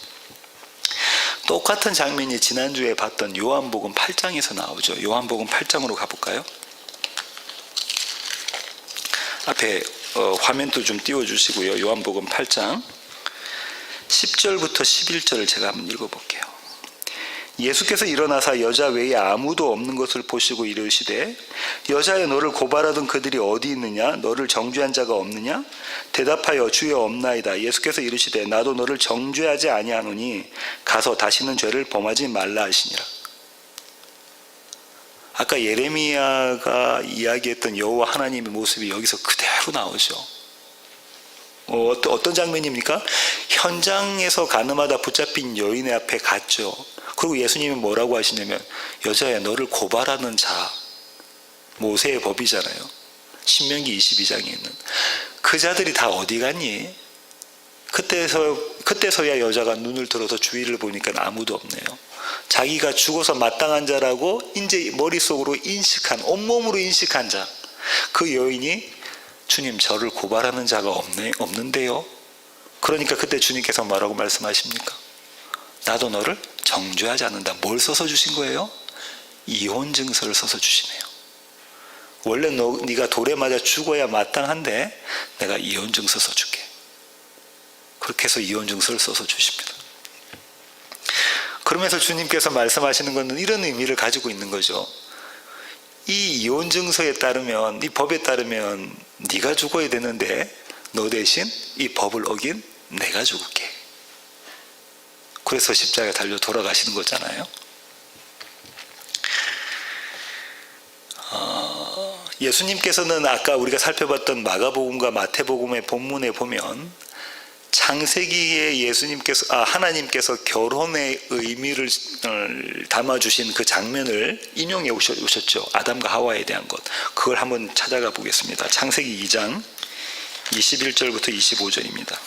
똑같은 장면이 지난주에 봤던 요한복음 8장에서 나오죠. 요한복음 8장으로 가볼까요? 앞에 화면도 좀 띄워주시고요. 요한복음 8장 10절부터 11절을 제가 한번 읽어볼게요. 예수께서 일어나사 여자 외에 아무도 없는 것을 보시고 이르시되 여자여 너를 고발하던 그들이 어디 있느냐? 너를 정죄한 자가 없느냐? 대답하여 주여 없나이다. 예수께서 이르시되 나도 너를 정죄하지 아니하노니 가서 다시는 죄를 범하지 말라 하시니라. 아까 예레미야가 이야기했던 여호와 하나님의 모습이 여기서 그대로 나오죠. 어떤 장면입니까? 현장에서 간음하다 붙잡힌 여인의 앞에 갔죠. 그리고 예수님이 뭐라고 하시냐면 여자야 너를 고발하는 자, 모세의 법이잖아요. 신명기 22장에 있는 그 자들이 다 어디 갔니? 그때서야 여자가 눈을 들어서 주위를 보니까 아무도 없네요. 자기가 죽어서 마땅한 자라고 이제 머릿속으로 인식한, 온몸으로 인식한 자, 그 여인이 주님 저를 고발하는 자가 없는데요. 그러니까 그때 주님께서 뭐라고 말씀하십니까? 나도 너를 정죄하지 않는다. 뭘 써서 주신 거예요? 이혼 증서를 써서 주시네요. 원래 네가 돌에 맞아 죽어야 마땅한데 내가 이혼 증서 써줄게. 그렇게 해서 이혼 증서를 써서 주십니다. 그러면서 주님께서 말씀하시는 것은 이런 의미를 가지고 있는 거죠. 이 이혼 증서에 따르면, 이 법에 따르면 네가 죽어야 되는데 너 대신 이 법을 어긴 내가 죽을게. 그래서 십자가에 달려 돌아가시는 거잖아요. 예수님께서는 아까 우리가 살펴봤던 마가복음과 마태복음의 본문에 보면 창세기에 하나님께서 결혼의 의미를 담아주신 그 장면을 인용해 오셨죠. 아담과 하와에 대한 것. 그걸 한번 찾아가 보겠습니다. 창세기 2장 21절부터 25절입니다.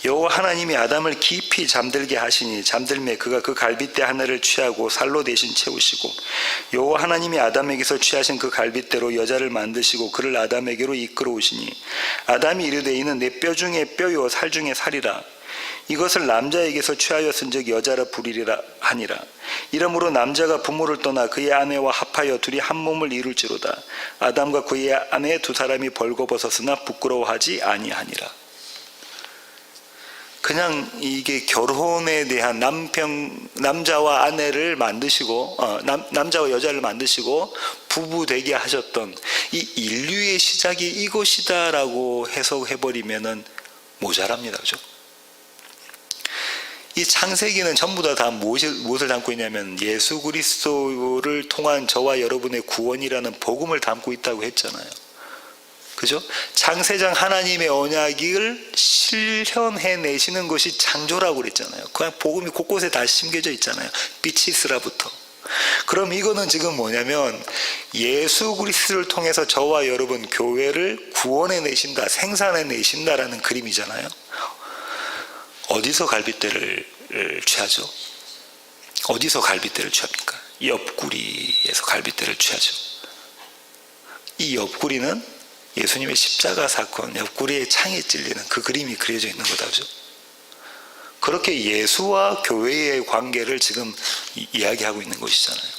여호와 하나님이 아담을 깊이 잠들게 하시니 잠들매 그가 그 갈빗대 하나를 취하고 살로 대신 채우시고 여호와 하나님이 아담에게서 취하신 그 갈빗대로 여자를 만드시고 그를 아담에게로 이끌어 오시니 아담이 이르되 이는 내 뼈 중에 뼈요 살 중에 살이라. 이것을 남자에게서 취하였은즉 여자라 부리리라 하니라. 이러므로 남자가 부모를 떠나 그의 아내와 합하여 둘이 한 몸을 이룰지로다. 아담과 그의 아내 두 사람이 벌거벗었으나 부끄러워하지 아니하니라. 그냥 이게 결혼에 대한 남자와 아내를 만드시고 남자와 여자를 만드시고 부부 되게 하셨던 이 인류의 시작이 이것이다라고 해석해버리면은 모자랍니다. 그죠? 이 창세기는 전부 다 무엇을 담고 있냐면 예수 그리스도를 통한 저와 여러분의 구원이라는 복음을 담고 있다고 했잖아요. 그죠? 창세장 하나님의 언약을 실현해내시는 것이 창조라고 그랬잖아요. 그냥 복음이 곳곳에 다 심겨져 있잖아요. 빛이 있으라부터. 그럼 이거는 지금 뭐냐면 예수 그리스도를 통해서 저와 여러분 교회를 구원해내신다, 생산해내신다라는 그림이잖아요. 어디서 갈빗대를 취하죠? 어디서 갈빗대를 취합니까? 옆구리에서 갈빗대를 취하죠. 이 옆구리는 예수님의 십자가 사건, 옆구리에 창에 찔리는 그 그림이 그려져 있는 거다. 그죠? 그렇게 예수와 교회의 관계를 지금 이야기하고 있는 것이잖아요.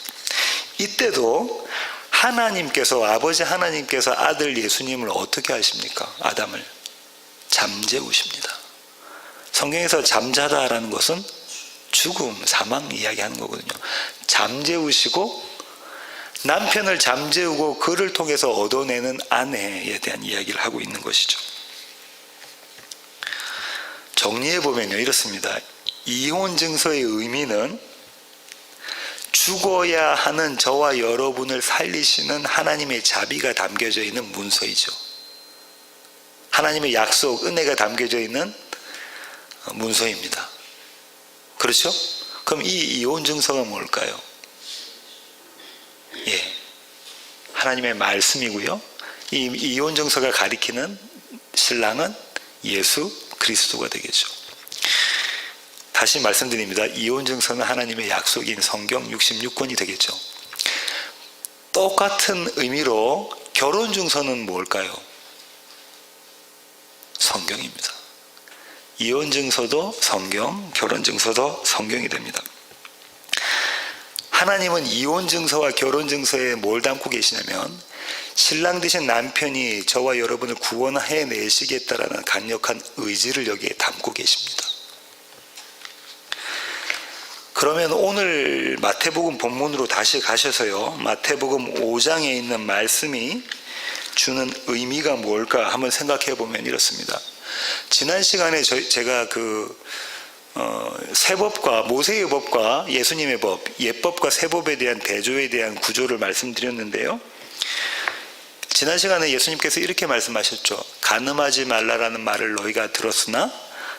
이때도 아버지 하나님께서 아들 예수님을 어떻게 하십니까? 아담을 잠재우십니다. 성경에서 잠자다라는 것은 죽음, 사망 이야기하는 거거든요. 잠재우시고 남편을 잠재우고 그를 통해서 얻어내는 아내에 대한 이야기를 하고 있는 것이죠. 정리해보면요, 이렇습니다. 이혼 증서의 의미는 죽어야 하는 저와 여러분을 살리시는 하나님의 자비가 담겨져 있는 문서이죠. 하나님의 약속, 은혜가 담겨져 있는 문서입니다. 그렇죠? 그럼 이 이혼 증서가 뭘까요? 하나님의 말씀이고요. 이 이혼 증서가 가리키는 신랑은 예수 그리스도가 되겠죠. 다시 말씀드립니다. 이혼 증서는 하나님의 약속인 성경 66권이 되겠죠. 똑같은 의미로 결혼 증서는 뭘까요? 성경입니다. 이혼 증서도 성경, 결혼 증서도 성경이 됩니다. 하나님은 이혼 증서와 결혼 증서에 뭘 담고 계시냐면 신랑 되신 남편이 저와 여러분을 구원해 내시겠다라는 강력한 의지를 여기에 담고 계십니다. 그러면 오늘 마태복음 본문으로 다시 가셔서요, 마태복음 5장에 있는 말씀이 주는 의미가 뭘까 한번 생각해 보면 이렇습니다. 지난 시간에 제가 세법과 모세의 법과 예수님의 법, 예법과 세법에 대한 대조에 대한 구조를 말씀드렸는데요. 지난 시간에 예수님께서 이렇게 말씀하셨죠. 간음하지 말라라는 말을 너희가 들었으나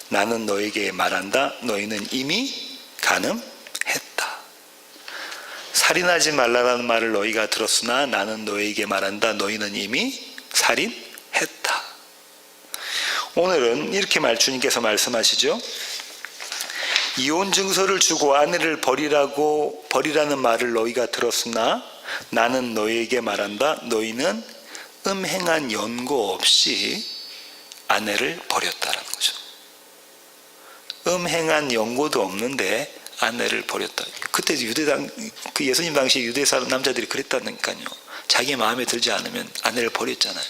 나는 너에게 말한다. 너희는 이미 간음했다. 살인하지 말라라는 말을 너희가 들었으나 나는 너에게 말한다. 너희는 이미 살인했다. 오늘은 이렇게 주님께서 말씀하시죠. 이혼 증서를 주고 아내를 버리라는 말을 너희가 들었으나 나는 너희에게 말한다. 너희는 음행한 연고 없이 아내를 버렸다라는 거죠. 음행한 연고도 없는데 아내를 버렸다. 그때 예수님 당시 유대 남자들이 그랬다니까요. 자기 마음에 들지 않으면 아내를 버렸잖아요.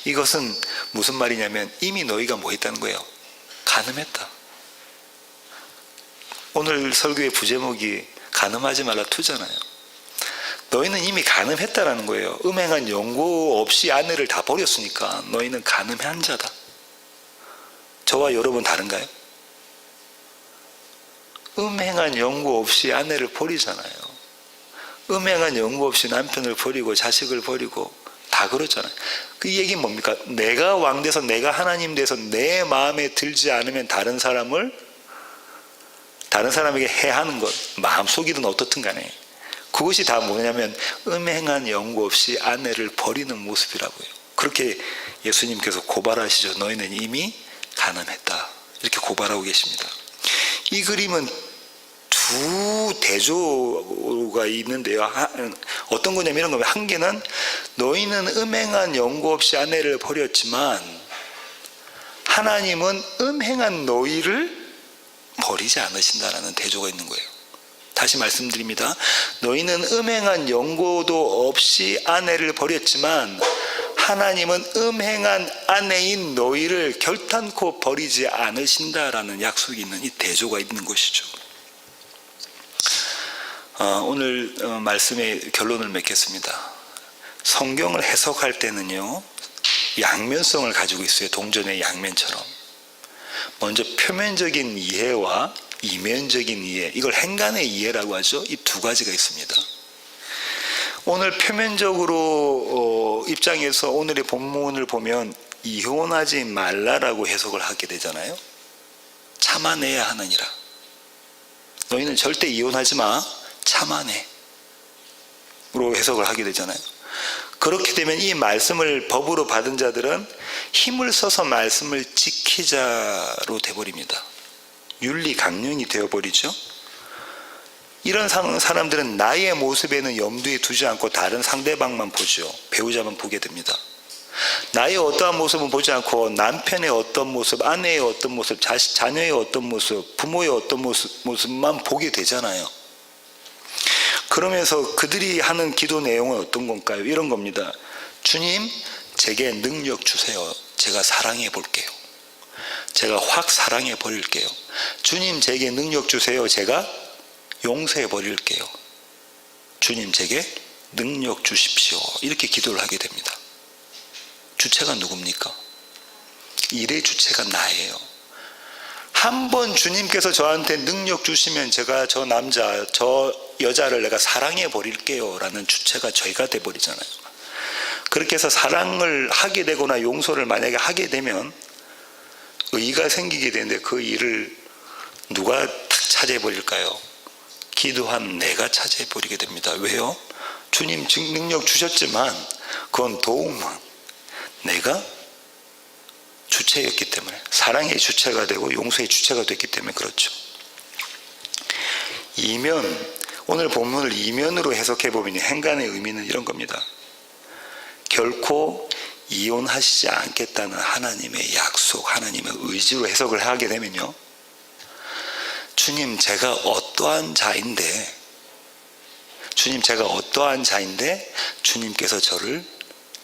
이것은 무슨 말이냐면 이미 너희가 뭐 했다는 거예요? 간음했다. 오늘 설교의 부제목이 간음하지 말라 2잖아요. 너희는 이미 간음했다라는 거예요. 음행한 연고 없이 아내를 다 버렸으니까 너희는 간음한 자다. 저와 여러분 다른가요? 음행한 연고 없이 아내를 버리잖아요. 음행한 연고 없이 남편을 버리고 자식을 버리고 다 그렇잖아요. 그 얘기는 뭡니까? 내가 왕 돼서 내가 하나님 돼서 내 마음에 들지 않으면 다른 사람에게 해하는 것, 마음속이든 어떻든 간에 그것이 다 뭐냐면 음행한 연고 없이 아내를 버리는 모습이라고요. 그렇게 예수님께서 고발하시죠. 너희는 이미 간음했다. 이렇게 고발하고 계십니다. 이 그림은 두 대조가 있는데요. 어떤 거냐면 이런 겁니다. 한 개는 너희는 음행한 연고 없이 아내를 버렸지만 하나님은 음행한 너희를 버리지 않으신다라는 대조가 있는 거예요. 다시 말씀드립니다. 너희는 음행한 연고도 없이 아내를 버렸지만 하나님은 음행한 아내인 너희를 결단코 버리지 않으신다라는 약속이 있는 이 대조가 있는 것이죠. 오늘 말씀의 결론을 맺겠습니다. 성경을 해석할 때는요, 양면성을 가지고 있어요. 동전의 양면처럼. 먼저 표면적인 이해와 이면적인 이해, 이걸 행간의 이해라고 하죠. 이 두 가지가 있습니다. 오늘 표면적으로 입장에서 오늘의 본문을 보면 이혼하지 말라라고 해석을 하게 되잖아요. 참아내야 하느니라. 너희는 절대 이혼하지 마. 참아내. 로 해석을 하게 되잖아요. 그렇게 되면 이 말씀을 법으로 받은 자들은 힘을 써서 말씀을 지키자로 돼버립니다. 윤리 강령이 되어버리죠. 이런 사람들은 나의 모습에는 염두에 두지 않고 다른 상대방만 보죠. 배우자만 보게 됩니다. 나의 어떠한 모습은 보지 않고 남편의 어떤 모습, 아내의 어떤 모습, 자녀의 어떤 모습, 부모의 어떤 모습만 보게 되잖아요. 그러면서 그들이 하는 기도 내용은 어떤 건가요? 이런 겁니다. 주님, 제게 능력 주세요. 제가 사랑해 볼게요. 제가 확 사랑해 버릴게요. 주님, 제게 능력 주세요. 제가 용서해 버릴게요. 주님, 제게 능력 주십시오. 이렇게 기도를 하게 됩니다. 주체가 누굽니까? 일의 주체가 나예요. 한번 주님께서 저한테 능력 주시면 제가 저 남자, 저 여자를 내가 사랑해 버릴게요 라는 주체가 저희가 돼버리잖아요. 그렇게 해서 사랑을 하게 되거나 용서를 만약에 하게 되면 의가 생기게 되는데 그 일을 누가 탁 차지해버릴까요? 기도한 내가 차지해버리게 됩니다. 왜요? 주님 능력 주셨지만 그건 도움만 내가 주체였기 때문에, 사랑의 주체가 되고 용서의 주체가 됐기 때문에 그렇죠. 이면, 오늘 본문을 이면으로 해석해 보면 행간의 의미는 이런 겁니다. 결코 이혼하시지 않겠다는 하나님의 약속, 하나님의 의지로 해석을 하게 되면요, 주님 제가 어떠한 자인데 주님께서 저를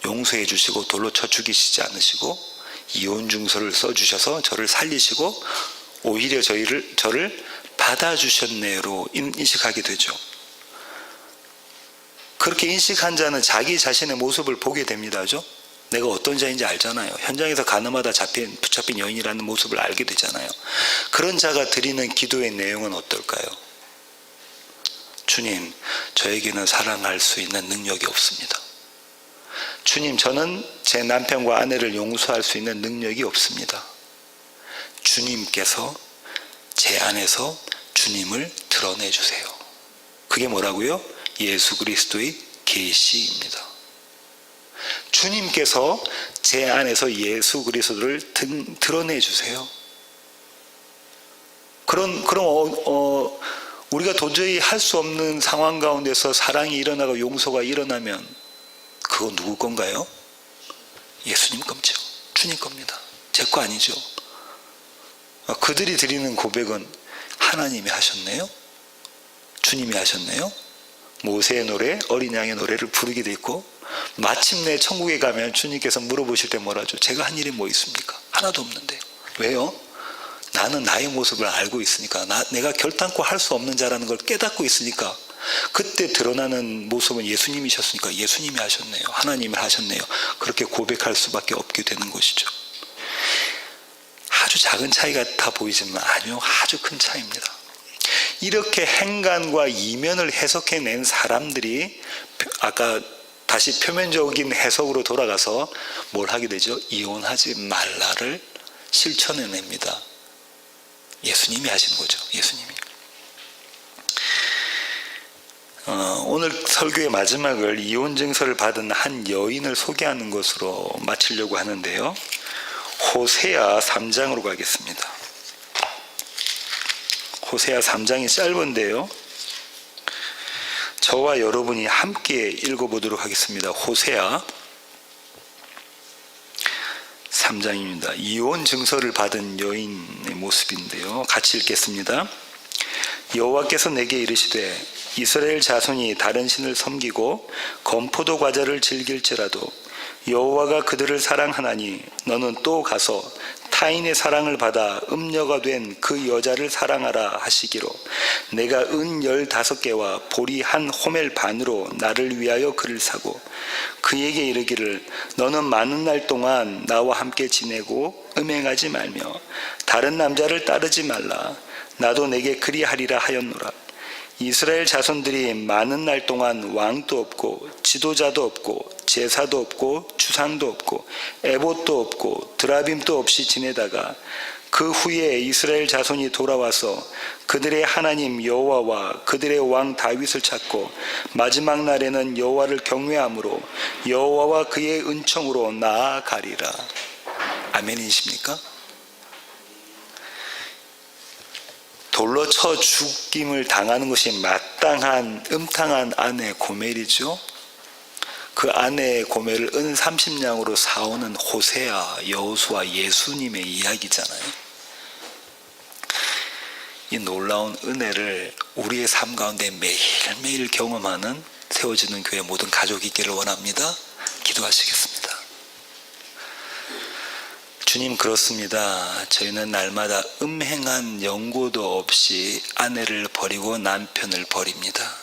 용서해 주시고 돌로 쳐 죽이시지 않으시고 이혼 증서를 써주셔서 저를 살리시고 오히려 저를 받아주셨네로 인식하게 되죠. 그렇게 인식한 자는 자기 자신의 모습을 보게 됩니다. 그죠? 내가 어떤 자인지 알잖아요. 현장에서 간음하다 붙잡힌 여인이라는 모습을 알게 되잖아요. 그런 자가 드리는 기도의 내용은 어떨까요? 주님, 저에게는 사랑할 수 있는 능력이 없습니다. 주님, 저는 제 남편과 아내를 용서할 수 있는 능력이 없습니다. 주님께서 제 안에서 주님을 드러내 주세요. 그게 뭐라고요? 예수 그리스도의 계시입니다. 주님께서 제 안에서 예수 그리스도를 드러내 주세요. 그럼 우리가 도저히 할 수 없는 상황 가운데서 사랑이 일어나고 용서가 일어나면 그거 누구 건가요? 예수님 겁죠. 주님 겁니다. 제 거 아니죠. 그들이 드리는 고백은 하나님이 하셨네요. 주님이 하셨네요. 모세의 노래, 어린 양의 노래를 부르게 돼 있고 마침내 천국에 가면 주님께서 물어보실 때 뭐라죠? 제가 한 일이 뭐 있습니까? 하나도 없는데요. 왜요? 나는 나의 모습을 알고 있으니까, 내가 결단코 할 수 없는 자라는 걸 깨닫고 있으니까, 그때 드러나는 모습은 예수님이셨으니까 예수님이 하셨네요, 하나님이 하셨네요, 그렇게 고백할 수밖에 없게 되는 것이죠. 아주 작은 차이 같아 보이지만 아니요, 아주 큰 차이입니다. 이렇게 행간과 이면을 해석해낸 사람들이 아까 다시 표면적인 해석으로 돌아가서 뭘 하게 되죠? 이혼하지 말라를 실천해냅니다. 예수님이 하신 거죠. 예수님이. 오늘 설교의 마지막을 이혼 증서를 받은 한 여인을 소개하는 것으로 마치려고 하는데요. 호세아 3장으로 가겠습니다. 호세아 3장이 짧은데요, 저와 여러분이 함께 읽어보도록 하겠습니다. 호세아 3장입니다. 이혼 증서를 받은 여인의 모습인데요, 같이 읽겠습니다. 여호와께서 내게 이르시되 이스라엘 자손이 다른 신을 섬기고 건포도 과자를 즐길지라도 여호와가 그들을 사랑하나니 너는 또 가서 타인의 사랑을 받아 음녀가 된 그 여자를 사랑하라 하시기로 내가 은 15개와 보리 한 호멜 반으로 나를 위하여 그를 사고 그에게 이르기를 너는 많은 날 동안 나와 함께 지내고 음행하지 말며 다른 남자를 따르지 말라. 나도 내게 그리하리라 하였노라. 이스라엘 자손들이 많은 날 동안 왕도 없고 지도자도 없고 제사도 없고 주상도 없고 에봇도 없고 드라빔도 없이 지내다가 그 후에 이스라엘 자손이 돌아와서 그들의 하나님 여호와와 그들의 왕 다윗을 찾고 마지막 날에는 여호와를 경외함으로 여호와와 그의 은총으로 나아가리라. 아멘이십니까? 돌로 쳐 죽임을 당하는 것이 마땅한 음탕한 아내 고멜이죠. 그 아내의 고멜을 은 30냥으로 사오는 호세아, 여호수아, 예수님의 이야기잖아요. 이 놀라운 은혜를 우리의 삶 가운데 매일매일 경험하는 세워지는 교회 모든 가족이 있기를 원합니다. 기도하시겠습니다. 주님, 그렇습니다. 저희는 날마다 음행한 연고도 없이 아내를 버리고 남편을 버립니다.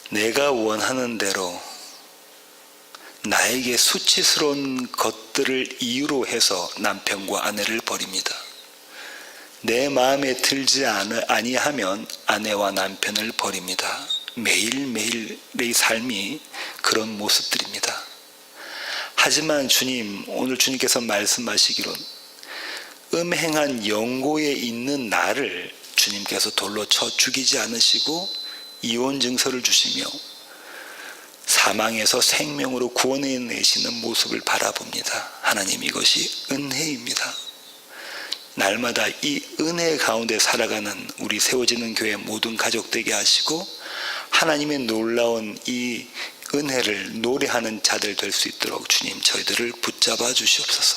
내가 원하는 대로 나에게 수치스러운 것들을 이유로 해서 남편과 아내를 버립니다. 내 마음에 들지 아니하면 아내와 남편을 버립니다. 매일매일의 삶이 그런 모습들입니다. 하지만 주님, 오늘 주님께서 말씀하시기론 음행한 연고에 있는 나를 주님께서 돌로 쳐 죽이지 않으시고 이혼 증서를 주시며 사망에서 생명으로 구원해내시는 모습을 바라봅니다. 하나님, 이것이 은혜입니다. 날마다 이 은혜 가운데 살아가는 우리 세워지는 교회 모든 가족 되게 하시고 하나님의 놀라운 이 은혜를 노래하는 자들 될 수 있도록 주님, 저희들을 붙잡아 주시옵소서.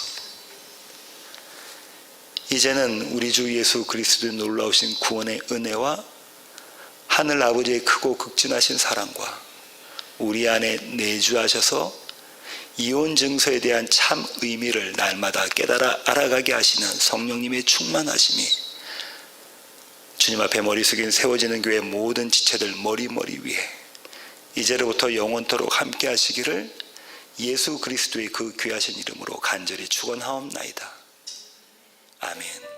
이제는 우리 주 예수 그리스도의 놀라우신 구원의 은혜와 하늘 아버지의 크고 극진하신 사랑과 우리 안에 내주하셔서 이혼 증서에 대한 참 의미를 날마다 깨달아 알아가게 하시는 성령님의 충만하심이 주님 앞에 머리 숙인 세워지는 교회 모든 지체들 머리 위에 이제로부터 영원토록 함께 하시기를 예수 그리스도의 그 귀하신 이름으로 간절히 축원하옵나이다. 아멘.